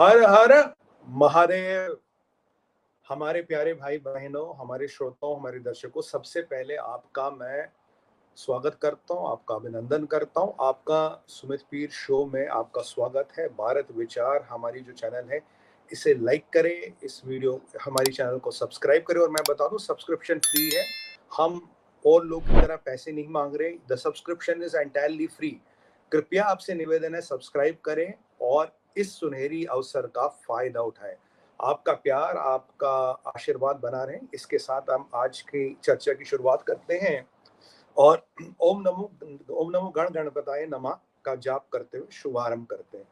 हर हर महादेव। हमारे प्यारे भाई बहनों, हमारे श्रोताओं, हमारे दर्शकों, सबसे पहले आपका मैं स्वागत करता हूं, आपका अभिनंदन करता हूं। आपका सुमित पीर शो में आपका स्वागत है। भारत विचार हमारी जो चैनल है, इसे लाइक करें, इस वीडियो हमारी चैनल को सब्सक्राइब करें। और मैं बता दूं, सब्सक्रिप्शन फ्री है। हम और लोग की तरह पैसे नहीं मांग रहे। The subscription is entirely free. कृपया आपसे निवेदन है, सब्सक्राइब करें और इस सुनहरी अवसर का फायदा उठाएं। आपका प्यार, आपका आशीर्वाद बना रहे। इसके साथ हम आज की चर्चा की शुरुआत करते हैं और ओम नमो गण गणपताय नमः का जाप करते हुए शुभारंभ करते हैं।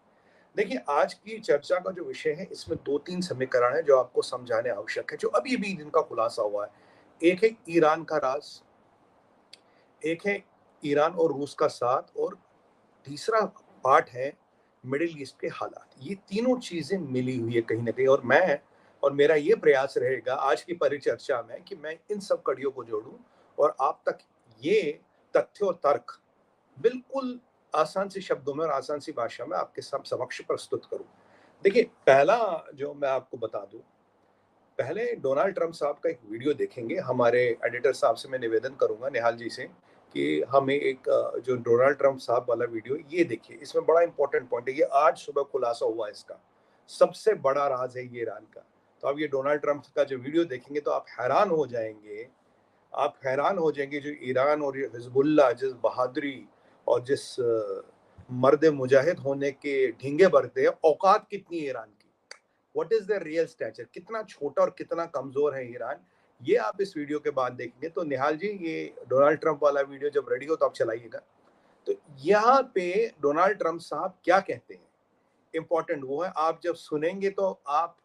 देखिए, आज की चर्चा का जो विषय है, इसमें 2-3 समीकरण है जो आपको समझाने आवश्यक है, जो अभी-अभी जिनका खुलासा हुआ है। एक है ईरान का राज, एक है ईरान और रूस का साथ, और तीसरा पार्ट है मिडिल ईस्ट के हालात। ये तीनों चीजें मिली हुई है कहीं ना कहीं, और मेरा ये प्रयास रहेगा आज की परिचर्चा में कि मैं इन सब कड़ियों को जोड़ूं और आप तक ये तथ्य और तर्क बिल्कुल आसान सी शब्दों में और आसान सी भाषा में आपके समक्ष प्रस्तुत करूं। देखिए, पहला जो मैं आपको बता दूं, पहले डोनाल्ड ट्रंप साहब का एक वीडियो देखेंगे। हमारे एडिटर साहब से मैं निवेदन करूंगा, निहाल जी से, कि हमें एक जो डोनाल्ड ट्रंप साहब वाला वीडियो ये देखिए। इसमें बड़ा इंपॉर्टेंट पॉइंट है, ये आज सुबह खुलासा हुआ इसका। सबसे बड़ा राज है ये ईरान का। तो आप ये डोनाल्ड ट्रंप का जो वीडियो देखेंगे तो आप हैरान हो जाएंगे। आप हैरान हो जाएंगे, जो ईरान और हिजबुल्ला जिस बहादुरी और जिस मर्द मुजाहिद होने के ढींगे भरते हैं, औकात कितनी है ईरान की। What is the real stature, कितना छोटा और कितना कमजोर है ईरान, ये आप इस वीडियो के बाद देखेंगे। तो निहाल जी, ये डोनाल्ड ट्रंप वाला वीडियो जब रेडी हो तो आप चलाइएगा। तो यहाँ पे डोनाल्ड ट्रंप साहब क्या कहते हैं, इंपॉर्टेंट वो है। आप जब सुनेंगे तो आप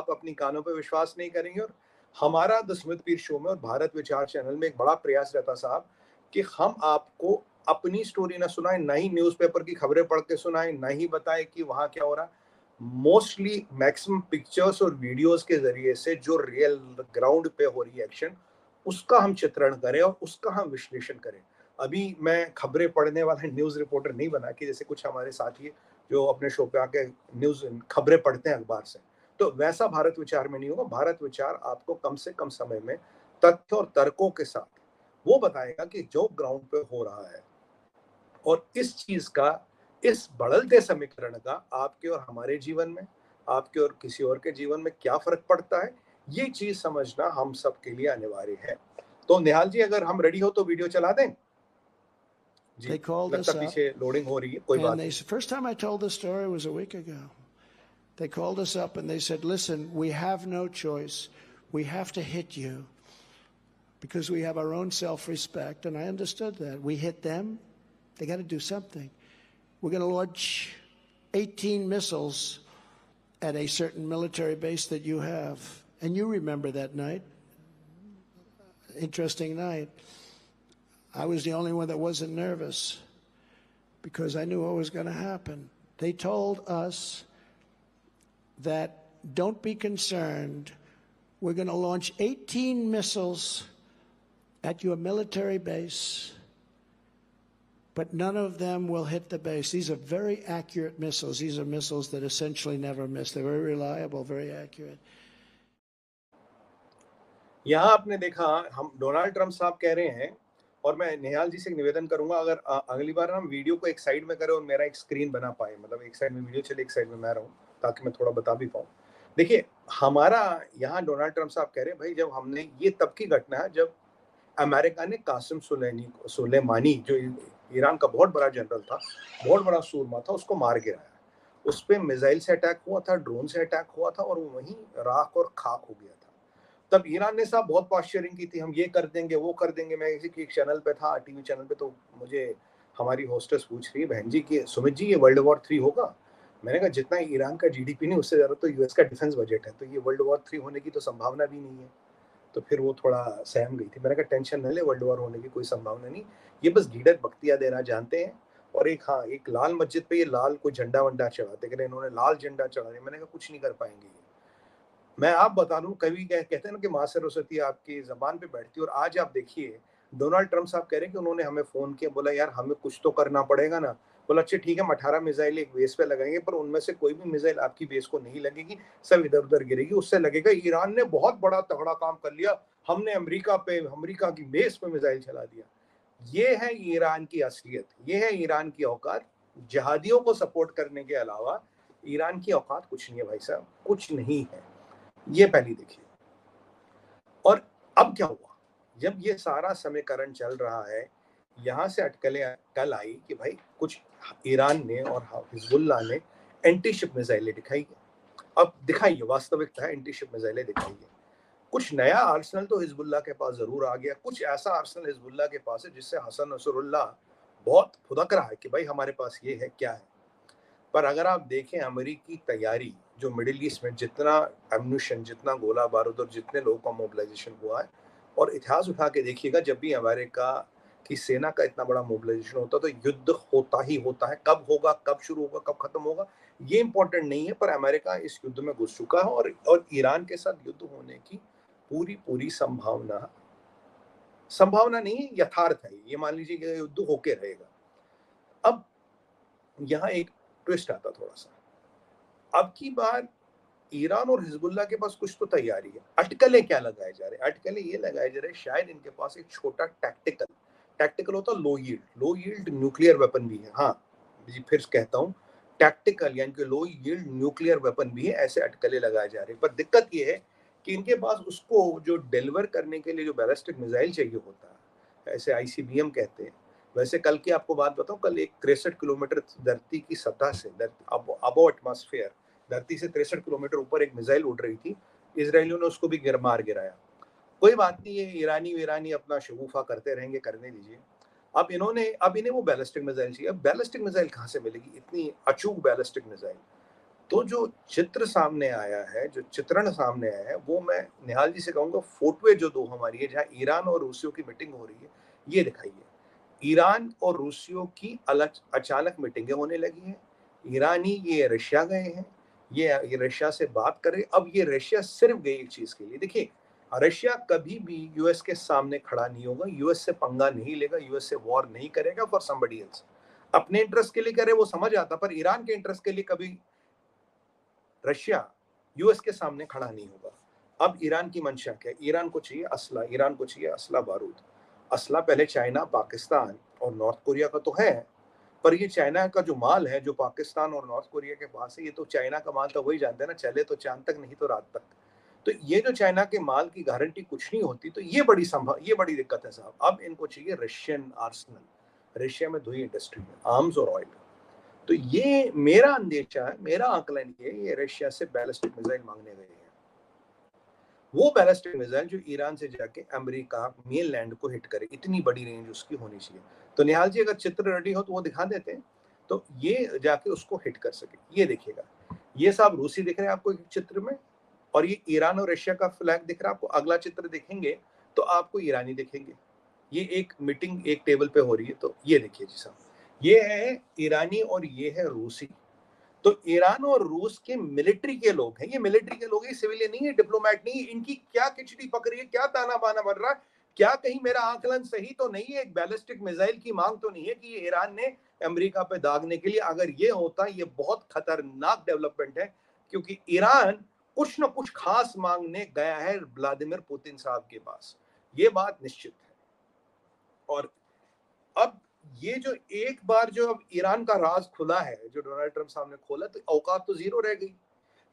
अपनी कानों पे विश्वास नहीं करेंगे। और हमारा द स्मिथ पीर शो में और भारत विचार चैनल में एक बड़ा प्रयास रहता साहब, कि हम आपको अपनी स्टोरी ना सुनाएं, ना ही न्यूज़पेपर की खबरें पढ़ के सुनाएं, ना ही बताएं कि वहां क्या हो रहा। मोस्टली मैक्सिमम पिक्चर्स और वीडियोस के जरिए से जो रियल ग्राउंड पे हो रही एक्शन, उसका हम चित्रण करें और उसका हम विश्लेषण करें। अभी मैं खबरें पढ़ने वाला न्यूज रिपोर्टर नहीं बना कि जैसे कुछ हमारे साथी जो अपने शो पे आके न्यूज खबरें पढ़ते हैं अखबार से, तो वैसा भारत विचार में नहीं होगा। भारत विचार आपको कम से कम समय में तथ्य और तर्कों के साथ वो बताएगा कि जो ग्राउंड पे हो रहा है, और इस चीज का, इस बदलते समीकरण का आपके और हमारे जीवन में, आपके और किसी और के जीवन में क्या फर्क पड़ता है, ये चीज समझना हम सबके लिए अनिवार्य है। तो निहाल जी, अगर हम रेडी हो तो वीडियो चला दें जी। They called us लगता up, पीछे लोडिंग हो रही है, कोई बात and नहीं। first time I told this story was a week ago. They called us up and they said, "Listen, we have no choice. We have to hit you because we have our own self-respect." And I understood that. We hit them; they got to do something. We're going to launch 18 missiles at a certain military base that you have, and you remember that night. Interesting night. I was the only one that wasn't nervous because I knew what was going to happen. They told us that don't be concerned. We're going to launch 18 missiles at your military base, but none of them will hit the base. These are very accurate missiles. These are missiles that essentially never miss. They're very reliable, very accurate. यहाँ आपने देखा, हम Donald Trump साहब कह रहे हैं, और मैं निहाल जी से निवेदन करूंगा, अगर अगली बार हम वीडियो को एक साइड में करें और मेरा एक स्क्रीन बना पाए, मतलब एक साइड में वीडियो चले, एक साइड में मैं रहूं, ताकि मैं थोड़ा बता भी पाऊं। देखिए, हमारा यहाँ डोनाल्ड ट्रंप साहब कह रहे हैं, भाई जब हमने, ये तब की घटना है जब अमेरिका ने कासिम सुलेमानी, जो ईरान का बहुत बड़ा जनरल था, बहुत बड़ा सूरमा था, उसको मार गिराया। उस पर मिसाइल से अटैक हुआ था, ड्रोन से अटैक हुआ था, और वो वहीं राख और खाक हो गया था। तब ईरान ने साहब बहुत पॉस्चरिंग की थी, हम ये कर देंगे, वो कर देंगे। मैं किसी की चैनल पे था, टीवी चैनल पे, तो मुझे हमारी होस्टेस पूछ रही है, बहन जी की सुमित जी, ये वर्ल्ड वॉर 3 होगा? मैंने कहा, जितना ईरान का जीडीपी नहीं, उससे ज्यादा तो यूएस का डिफेंस बजट है, तो ये वर्ल्ड वॉर 3 होने की तो संभावना भी नहीं है। तो फिर वो थोड़ा सहम गई थी। मैंने कहा, टेंशन न ले, वर्ल्ड वॉर होने की कोई संभावना नहीं, ये बस लीडर बख्तियार देना जानते हैं। और एक, हाँ, एक लाल मस्जिद पे ये लाल कोई झंडा वंडा चढ़ाते, कह रहे इन्होंने लाल झंडा चढ़ा दिया। मैंने कहा, कुछ नहीं कर पाएंगे। मैं आप बता दूं, कभी कहते हैं ना कि माँ सरस्वती आपकी जबान पे बैठती है, और आज आप देखिए डोनाल्ड ट्रंप साहब कह रहे हैं कि उन्होंने हमें फोन किया, बोला यार हमें कुछ तो करना पड़ेगा ना, बोला अच्छा ठीक है, हम 18 मिसाइल एक बेस पे लगाएंगे, पर उनमें से कोई भी मिसाइल आपकी बेस को नहीं लगेगी, सब इधर उधर गिरेगी। उससे लगेगा ईरान ने बहुत बड़ा तगड़ा काम कर लिया, हमने अमेरिका की बेस पे मिसाइल चला दिया। ये है ईरान की असलियत, ये है ईरान की औकात। जहादियों को सपोर्ट करने के अलावा ईरान की औकात कुछ नहीं है भाई साहब, कुछ नहीं है। ये पहली देखिए। और अब क्या हुआ, जब ये सारा समीकरण चल रहा है, यहां से अटकलें कल आई कि भाई कुछ ईरान ने और हिजबुल्लाह ने एंटी शिप मिसाइलें दिखाई है। अब दिखाइए, वास्तविकता है एंटी शिप मिसाइलें दिखाइए। कुछ नया आर्सेनल तो हिजबुल्लाह के पास जरूर आ गया, कुछ ऐसा आर्सेनल हिजबुल्लाह के पास है जिससे हसन नसरुल्लाह बहुत फुदक रहा है कि भाई हमारे पास ये है, क्या है। पर अगर आप देखें अमेरिकी तैयारी, जो मिडिल ईस्ट में जितना एम्यूनिशन, जितना गोला बारूद और जितने लोगों का मोबिलाइजेशन हुआ है, और इतिहास उठा के देखिएगा, जब भी अमेरिका की सेना का इतना बड़ा मोबिलाइजेशन होता तो युद्ध होता ही होता है। कब होगा, कब शुरू होगा, कब खत्म होगा, ये इंपॉर्टेंट नहीं है, पर अमेरिका इस युद्ध में घुस चुका है और ईरान के साथ युद्ध होने की पूरी पूरी संभावना नहीं, यथार्थ है। ये मान लीजिए कि युद्ध होके रहेगा। अब यहाँ एक ट्विस्ट आता थोड़ा सा। अब की बार ईरान और हिजबुल्लाह के पास कुछ तो तैयारी है। अटकलें क्या लगाए जा रहे हैं? अटकलें ये लगाए जा रहे हैं शायद इनके पास एक छोटा टैक्टिकल होता लो यील्ड न्यूक्लियर वेपन भी है। हाँ जी, फिर कहता हूँ, टैक्टिकल यानी कि लो यील्ड न्यूक्लियर वेपन भी है। ऐसे अटकलें लगाए जा रहे हैं, पर दिक्कत ये है कि इनके पास उसको जो डिलीवर करने के लिए जो बैलिस्टिक मिसाइल चाहिए होता है, ऐसे ICBM कहते हैं। वैसे कल की आपको बात बताऊं, कल एक 63 किलोमीटर धरती की सतह से, अबो एटमॉस्फेयर, धरती से 63 किलोमीटर ऊपर एक मिसाइल उड़ रही थी। इजरायलियों ने उसको भी मार गिराया। कोई बात नहीं, ये ईरानी अपना शगुफा करते रहेंगे, करने दीजिए। अब इन्हें वो बैलिस्टिक मिसाइल चाहिए। अब बैलिस्टिक मिसाइल कहाँ से मिलेगी, इतनी अचूक बैलिस्टिक मिसाइल? तो जो चित्र सामने आया है, जो चित्रण सामने आया है, वो मैं निहाल जी से कहूंगा, फोटोए जो दो हमारी है, जहाँ ईरान और रूसियों की मीटिंग हो रही है, ये दिखाइए। ईरान और रूसियों की अचानक मीटिंगें होने लगी हैं। ईरानी ये रशिया गए हैं, ये रशिया से बात कर रहे। अब ये रशिया सिर्फ गई एक चीज के लिए। देखिए, रशिया कभी भी यूएस के सामने खड़ा नहीं होगा, यूएस से पंगा नहीं लेगा, यूएस से वॉर नहीं करेगा फॉर समबडी एल्स। अपने इंटरेस्ट के लिए करे वो समझ आता, पर ईरान के इंटरेस्ट के लिए कभी रशिया यूएस के सामने खड़ा नहीं होगा। अब ईरान की मंशा क्या है? ईरान को चाहिए असला, ईरान को चाहिए असला बारूद। असला पहले चाइना, पाकिस्तान और नॉर्थ कोरिया का तो है, पर ये चाइना का जो माल है, जो पाकिस्तान और नॉर्थ कोरिया के पास है, ये तो चाइना का माल, तो वही जानते हैं ना, चले तो चांद तक, नहीं तो रात तक। तो ये जो चाइना के माल की गारंटी कुछ नहीं होती, तो ये बड़ी दिक्कत है साहब। अब इनको चाहिए रशियन आर्सेनल। रशिया में 2 ही इंडस्ट्री है, आर्म्स और ऑयल। तो ये मेरा अंदेशा है, मेरा आकलन ये रशिया से बैलिस्टिक मिसाइल मांगने गए हैं। वो बैलिस्टिक मिसाइल जो ईरान से जाके अमेरिका मेन लैंड को हिट करे, इतनी बड़ी रेंज उसकी होनी चाहिए। तो निहाल जी अगर चित्र रेडी हो तो वो दिखा देते हैं, तो ये जाके उसको हिट कर सके। ये देखिएगा, ये सब रूसी दिख रहे हैं आपको चित्र में, और ये ईरान और रशिया का फ्लैग दिख रहा है आपको। अगला चित्र देखेंगे तो आपको ईरानी दिखेंगे। ये एक मीटिंग एक टेबल पे हो रही है, तो ये देखिए जी साहब, ये है ईरानी और ये है रूसी। तो ईरान और रूस के मिलिट्री के लोग हैं, ये मिलिट्री के लोग हैं, सिविलियन नहीं है, डिप्लोमेट नहीं। इनकी क्या खिचड़ी पक रही है, क्या ताना बाना बन रहा है? क्या कहीं मेरा आकलन सही तो नहीं है? एक बैलिस्टिक मिसाइल की मांग तो नहीं है कि ये ईरान ने अमेरिका पे दागने के लिए? अगर ये होता, ये बहुत खतरनाक डेवलपमेंट है, क्योंकि ईरान कुछ ना कुछ खास मांगने गया है व्लादिमीर पुतिन साहब के पास, ये बात निश्चित है। और अब ये जो एक बार जो अब ईरान का राज खुला है, जो डोनाल्ड ट्रंप साहब ने खोला, तो औकात तो जीरो रह गई।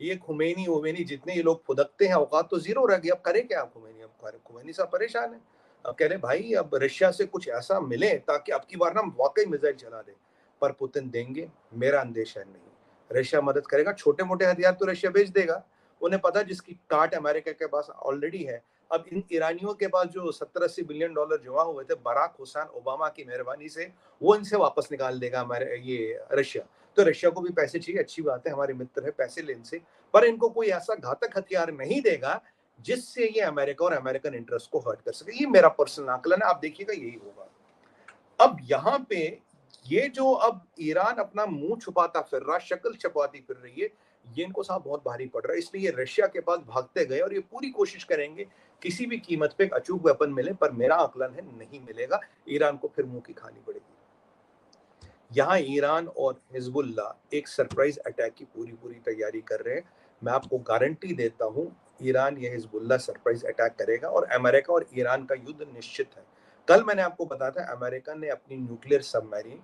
ये खुमैनी जितने ये लोग फुदकते हैं, औकात तो जीरो रह गई। अब करे क्या खुमैनी? अब खुमैनी साहब परेशान है। अब कह रहे भाई अब रशिया से कुछ ऐसा मिले ताकि अब की बार ना वाकई मिसाइल चला दे। पर पुतिन देंगे? मेरा अंदेशा नहीं। रशिया मदद करेगा, छोटे मोटे हथियार तो रशिया भेज देगा। उन्हें पता जिसकी काट अमेरिका के पास ऑलरेडी है। अब इन ईरानियों के पास जो 70-80 बिलियन डॉलर जमा हुए थे बराक हुसैन ओबामा की मेहरबानी से, वो इनसे वापस निकाल देगा हमारे ये रशिया। तो रशिया को भी पैसे चाहिए, अच्छी बात है, हमारे मित्र है, पैसे ले इनसे, पर इनको कोई ऐसा घातक हथियार नहीं देगा जिससे ये अमेरिका और अमेरिकन इंटरेस्ट को हर्ट कर सके। ये मेरा पर्सनल आकलन है, आप देखिएगा यही होगा। अब यहाँ पे ये जो अब ईरान अपना मुंह छुपाता फिर रहा, शक्ल छुपाती फिर रही है, ये इनको साहब बहुत भारी पड़ रहा है। इसलिए ये रशिया के पास भागते गए और ये पूरी कोशिश करेंगे किसी भी कीमत पे एक अचूक वेपन मिले, पर मेरा आकलन है नहीं मिलेगा, ईरान को फिर मुंह की खानी पड़ेगी। यहाँ ईरान और हिजबुल्ला एक सरप्राइज अटैक की पूरी तैयारी कर रहे हैं। मैं आपको गारंटी देता हूँ ईरान या हिजबुल्ला सरप्राइज अटैक करेगा और अमेरिका और ईरान का युद्ध निश्चित है। कल मैंने आपको बताया था अमेरिका ने अपनी न्यूक्लियर सबमरीन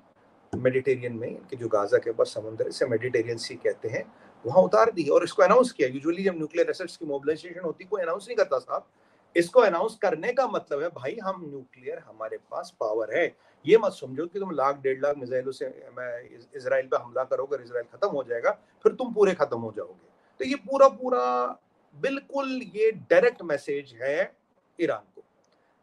मेडिटेरियन में, कि जो गाजा के ऊपर समुद्र है, इसे मेडिटेरियन सी कहते हैं, वहां उतार दी और इसको अनाउंस किया। यूजुअली जब न्यूक्लियर एसेट्स की मोबिलाइजेशन होती है कोई अनाउंस नहीं करता साहब। इसको अनाउंस करने का मतलब है भाई हम न्यूक्लियर, हमारे पास पावर है। ये मत समझो कि तुम लाख 1.5 लाख मिसाइलों से मैं इसराइल पे हमला करोगे, इसराइल खत्म हो जाएगा, फिर तुम पूरे खत्म हो जाओगे। तो ये पूरा पूरा बिल्कुल ये डायरेक्ट मैसेज है ईरान को।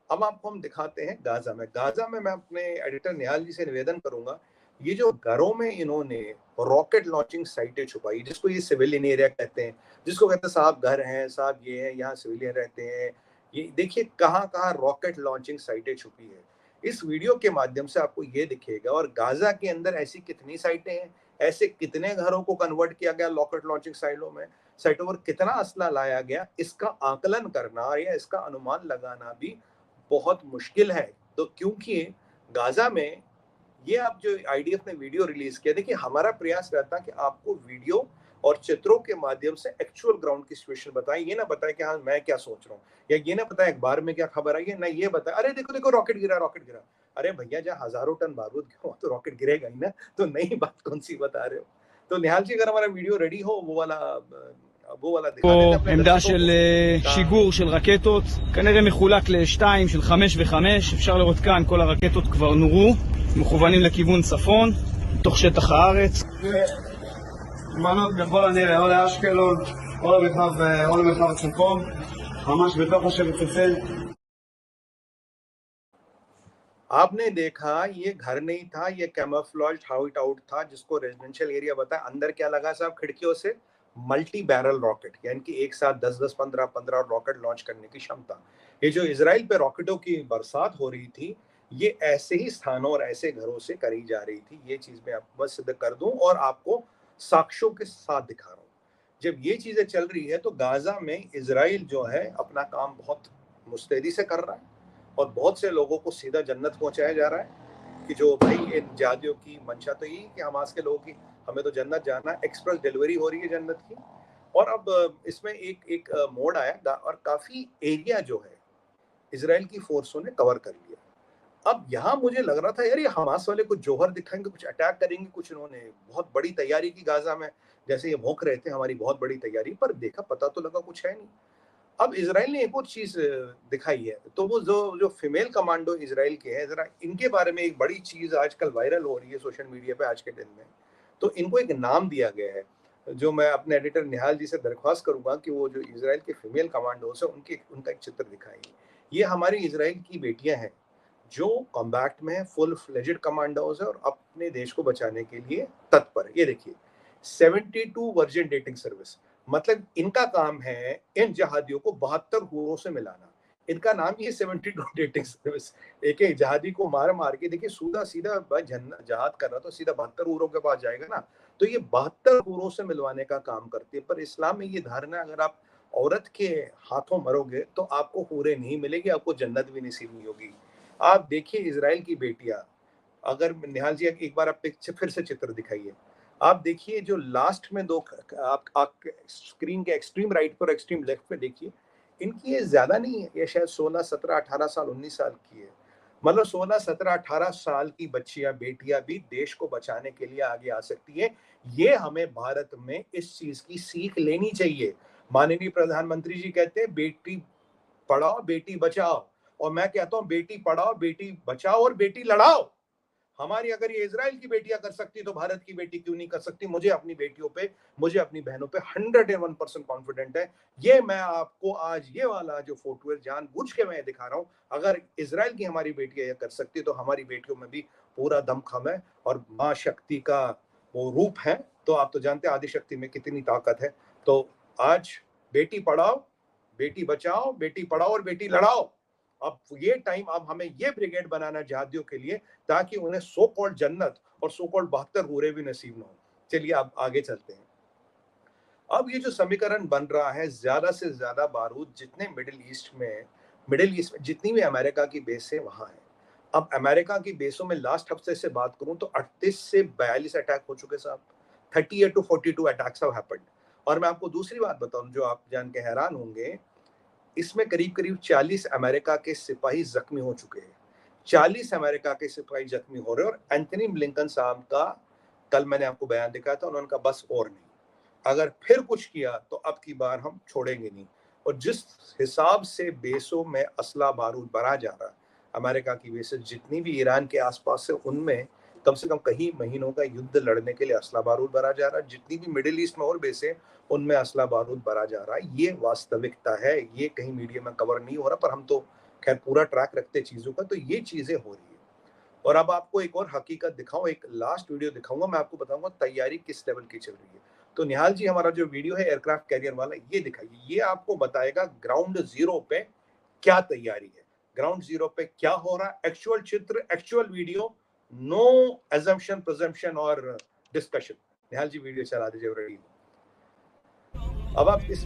अब आपको हम दिखाते हैं गाजा में मैं अपने एडिटर निहाल जी से निवेदन करूंगा, ये जो घरों में इन्होंने रॉकेट लॉन्चिंग साइटें छुपाई, जिसको ये सिविलियन एरिया कहते हैं, जिसको कहते हैं साहब घर हैं, साहब ये है, यहाँ सिविलियन रहते हैं, ये देखिए कहाँ कहाँ रॉकेट लॉन्चिंग साइटें छुपी है। इस वीडियो के माध्यम से आपको ये दिखेगा। और गाजा के अंदर ऐसी कितनी साइटें हैं, ऐसे कितने घरों को कन्वर्ट किया गया रॉकेट लॉन्चिंग साइटों पर कितना असला लाया गया, इसका आकलन करना या इसका अनुमान लगाना भी बहुत मुश्किल है। तो क्योंकि गाजा में ये आप जो आईडीएफ ने वीडियो रिलीज किया, देखिए हमारा प्रयास रहता है कि आपको वीडियो और चित्रों के माध्यम से एक्चुअल ग्राउंड की सिचुएशन बताएं। ये ना बताएं कि हाँ मैं क्या सोच रहा हूँ, या ये ना बताएं अखबार में क्या खबर आई है, ना ये बताएं अरे देखो देखो रॉकेट गिरा रॉकेट गिरा। अरे भैया जहाँ हजारों टन बारूद गिरा तो रॉकेट गिरेगा ही ना। तो नई बात कौन सी बता रहे हो। तो निहाल जी अगर हमारा वीडियो रेडी हो वो वाला दिखा देते פה अपने עמדה दर्शकों של को। שיגור של רקטות, כנראה מחולק לשתיים של 5 ו5. אפשר לראות כאן כל הרקטות כבר נורו, מכוונים לכיוון צפון, תוך שטח הארץ. מנות בכל הנראה או לאשקלון או למרחב הצפון, ממש בתוך השבט צפון. आपने देखा ये घर नहीं था, ये कैमोफ्लेज हाइट आउट था जिसको रेजिडेंशियल एरिया बताया। अंदर क्या लगा साहब खिड़कियों से मल्टी बैरल रॉकेट, यानी कि एक साथ 10-10 15-15 रॉकेट लॉन्च करने की क्षमता। ये जो इजराइल पे रॉकेटों की बरसात हो रही थी, ये ऐसे ही स्थानों और ऐसे घरों से करी जा रही थी। ये चीज मैं आपको बस सिद्ध कर दूं और आपको साक्ष्यों के साथ दिखा रहा हूं। जब ये चीजें चल रही है तो गाजा में इजराइल जो है अपना काम बहुत मुस्तैदी से कर रहा है और बहुत से लोगों को सीधा जन्नत पहुंचाया जा रहा है। कि जो भाई इन जादियों की मंशा तो यही कि हमास के लोगों की हमें तो जन्नत जाना है, एक्सप्रेस डिलीवरी हो रही है जन्नत की। और अब इसमें एक एक मोड़ आया और काफी एरिया जो है इसराइल की फोर्सों ने कवर कर लिया। अब यहाँ मुझे लग रहा था यार ये हमास वाले कुछ जोहर दिखाएंगे, कुछ अटैक करेंगे, कुछ इन्होंने बहुत बड़ी तैयारी की गाजा में, जैसे ये भौंक रहे थे हमारी बहुत बड़ी तैयारी, पर देखा पता तो लगा कुछ है नहीं। अब इसराइल ने एक और चीज दिखाई है, तो वो जो जो फीमेल कमांडो इसराइल के हैं, जरा इनके बारे में एक बड़ी चीज आजकल वायरल हो रही है सोशल मीडिया पे आज के दिन में। तो इनको एक नाम दिया गया है, जो मैं अपने एडिटर निहाल जी से दरख्वास्त करूंगा कि वो जो इसराइल के फीमेल कमांडोस है उनका एक चित्र दिखाएंगे। ये हमारी इसराइल की बेटियां हैं जो कॉम्बैक्ट में फुल फ्लेजेड कमांडोज है और अपने देश को बचाने के लिए तत्पर है। ये देखिए 72 वर्जिन डेटिंग सर्विस, मतलब इनका काम है इन जहादियों को 72 हूरों से मिलाना। इनका नाम ही 72 डेटिंग सर्विस। एक एक जहादी को मार मार के देखिए सीधा सीधा जहाद कर रहा तो सीधा 72 हूरों के पास जाएगा ना। तो ये 72 हूरों से मिलवाने का काम करती है। पर इस्लाम में ये धारणा, अगर आप औरत के हाथों मरोगे तो आपको हूरें नहीं मिलेगी, आपको जन्नत भी नसीब नहीं होगी। आप देखिए इसराइल की बेटियां, अगर निहाल जी एक बार आप फिर से चित्र दिखाइए। आप देखिए जो लास्ट में दो आप स्क्रीन के एक्सट्रीम राइट पर एक्सट्रीम लेफ्ट पे देखिए, इनकी ये ज्यादा नहीं है, ये शायद 16 17 18 साल 19 साल की है। मतलब 16 17 18 साल की बच्चियां बेटियां भी देश को बचाने के लिए आगे आ सकती है। ये हमें भारत में इस चीज की सीख लेनी चाहिए। माननीय प्रधानमंत्री जी कहते हैं बेटी पढ़ाओ बेटी बचाओ, और मैं कहता हूं बेटी पढ़ाओ बेटी बचाओ और बेटी लड़ाओ। हमारी अगर ये इजराइल की बेटियां कर सकती तो भारत की बेटी क्यों नहीं कर सकती। मुझे अपनी बेटियों पे, मुझे अपनी बहनों पे 101% कॉन्फिडेंट है। ये मैं आपको आज ये वाला जो फोटो है जानबूझ के मैं दिखा रहा हूं। अगर इजराइल की हमारी बेटियां ये कर सकती तो हमारी बेटियों में भी पूरा दमखम है और माँ शक्ति का वो रूप है। तो आप तो जानते हैं आदिशक्ति में कितनी ताकत है। तो आज बेटी पढ़ाओ बेटी बचाओ, बेटी पढ़ाओ और बेटी लड़ाओ। अब ये टाइम, अब हमें ये ब्रिगेड बनाना जहादियों के लिए, ताकि उन्हें सो कॉल्ड जन्नत और सो कॉल्ड 72 हूरे भी नसीब ना हो। चलिए अब आगे चलते हैं। अब ये जो समीकरण बन रहा है, ज्यादा से ज्यादा बारूद जितने मिडिल ईस्ट में जितनी भी अमेरिका की बेस है वहां है। अब अमेरिका की बेसों में लास्ट हफ्ते से बात करूं तो 38 से 42 अटैक हो चुके साहब, 38 to 42 अटैक्स हैव हैपेंड। और मैं आपको दूसरी बात बताऊं जो आप जान के हैरान होंगे, इसमें करीब करीब 40 अमेरिका के सिपाही जख्मी हो चुके हैं, 40 अमेरिका के सिपाही जख्मी हो रहे हैं। और एंथनी ब्लिंकन साहब का कल मैंने आपको बयान दिखाया था, उन्होंने कहा बस और नहीं, अगर फिर कुछ किया तो अब की बार हम छोड़ेंगे नहीं। और जिस हिसाब से बेसों में असला बारूद भरा जा रहा है, अमेरिका की बेसें जितनी भी ईरान के आसपास से, उनमें कम से कम कई महीनों का युद्ध लड़ने के लिए असला बारूद भरा जा रहा है। जितनी भी मिडिल ईस्ट में और बेसें, उनमें असला बारूद भरा जा रहा है। ये वास्तविकता है, ये कहीं मीडिया में कवर नहीं हो रहा, पर हम तो खैर पूरा ट्रैक रखते चीजों का, तो ये चीजें हो रही है। और अब आपको एक और हकीकत दिखाऊं, एक लास्ट वीडियो दिखाऊंगा, मैं आपको बताऊंगा तैयारी किस लेवल की चल रही है। तो निहाल जी, हमारा जो वीडियो है एयरक्राफ्ट कैरियर वाला, ये दिखाइए, ये आपको बताएगा ग्राउंड जीरो पे क्या तैयारी है, ग्राउंड जीरो पे क्या हो रहा है, एक्चुअल चित्र, actual video, no assumption, presumption और डिस्कशन। निहाल जी वीडियो चला दीजिए, रेडी। अब आप इस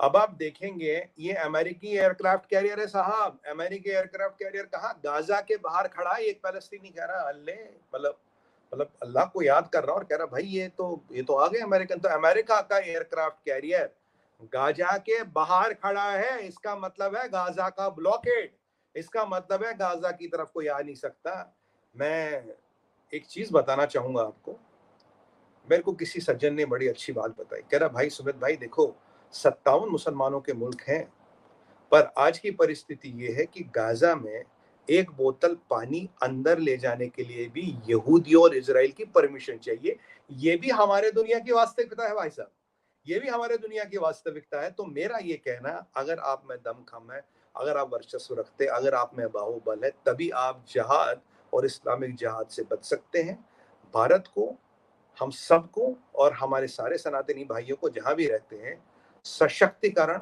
अब आप देखेंगे ये अमेरिकी एयरक्राफ्ट कैरियर है साहब। अमेरिकी एयरक्राफ्ट कैरियर कहाँ? गाजा के बाहर खड़ा है एक पैलेस्टीनी, कह रहा है अल्लाह, मतलब अल्लाह को याद कर रहा और कह रहा भाई ये तो आ गए अमेरिकन। तो अमेरिका का एयरक्राफ्ट कैरियर गाजा के बाहर खड़ा है, इसका मतलब है गाजा का ब्लॉकेड, इसका मतलब है गाजा की तरफ कोई आ नहीं सकता। मैं एक चीज बताना चाहूंगा आपको, मेरे को किसी सज्जन ने बड़ी अच्छी बात बताई, कह रहा भाई सुमित भाई देखो 57 मुसलमानों के मुल्क हैं, पर आज की परिस्थिति ये है कि गाजा में एक बोतल पानी अंदर ले जाने के लिए भी यहूदियों और इजराइल की परमिशन चाहिए। ये भी हमारे दुनिया की वास्तविकता है भाई साहब, ये भी हमारे दुनिया की वास्तविकता है। तो मेरा ये कहना, अगर आप में दमखम है, अगर आप वर्चस्व रखते, अगर आप में बाहुबल है, तभी आप जहाद और इस्लामिक जहाद से बच सकते हैं। भारत को, हम सबको और हमारे सारे सनातनी भाइयों को जहां भी रहते हैं, सशक्तिकरण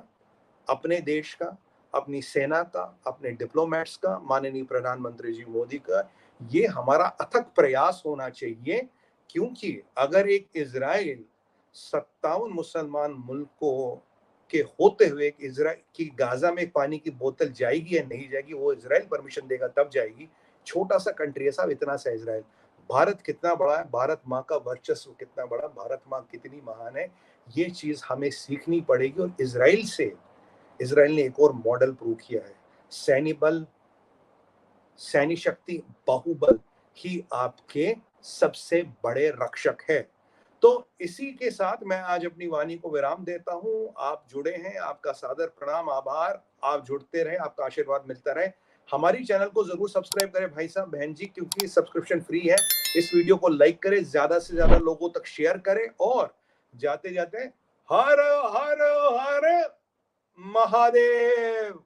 अपने देश का, अपनी सेना का, अपने डिप्लोमेट्स का, माननीय प्रधानमंत्री जी मोदी का, ये हमारा अथक प्रयास होना चाहिए। क्योंकि अगर एक इजराइल 57 मुसलमान मुल्कों के होते हुए एक इजराइल की गाजा में पानी की बोतल जाएगी या नहीं जाएगी, वो इजराइल परमिशन देगा तब जाएगी। छोटा सा कंट्री है साहब, इतना सा इजराइल। भारत कितना बड़ा है, भारत माँ का वर्चस्व कितना बड़ा, भारत माँ कितनी महान है, ये चीज हमें सीखनी पड़ेगी। और इजराइल ने एक और मॉडल प्रूव किया है, सैन्य बल, सैन्य शक्ति, बाहुबल ही आपके सबसे बड़े रक्षक है। तो इसी के साथ मैं आज अपनी वाणी को विराम देता हूं। आप जुड़े हैं, आपका सादर प्रणाम, आभार। आप जुड़ते रहे, आपका आशीर्वाद मिलता रहे। हमारी चैनल को जरूर सब्सक्राइब करें भाई साहब, बहन जी, क्योंकि सब्सक्रिप्शन फ्री है। इस वीडियो को लाइक करें, ज्यादा से ज्यादा लोगों तक शेयर करें, और जाते जाते हर हर हर महादेव।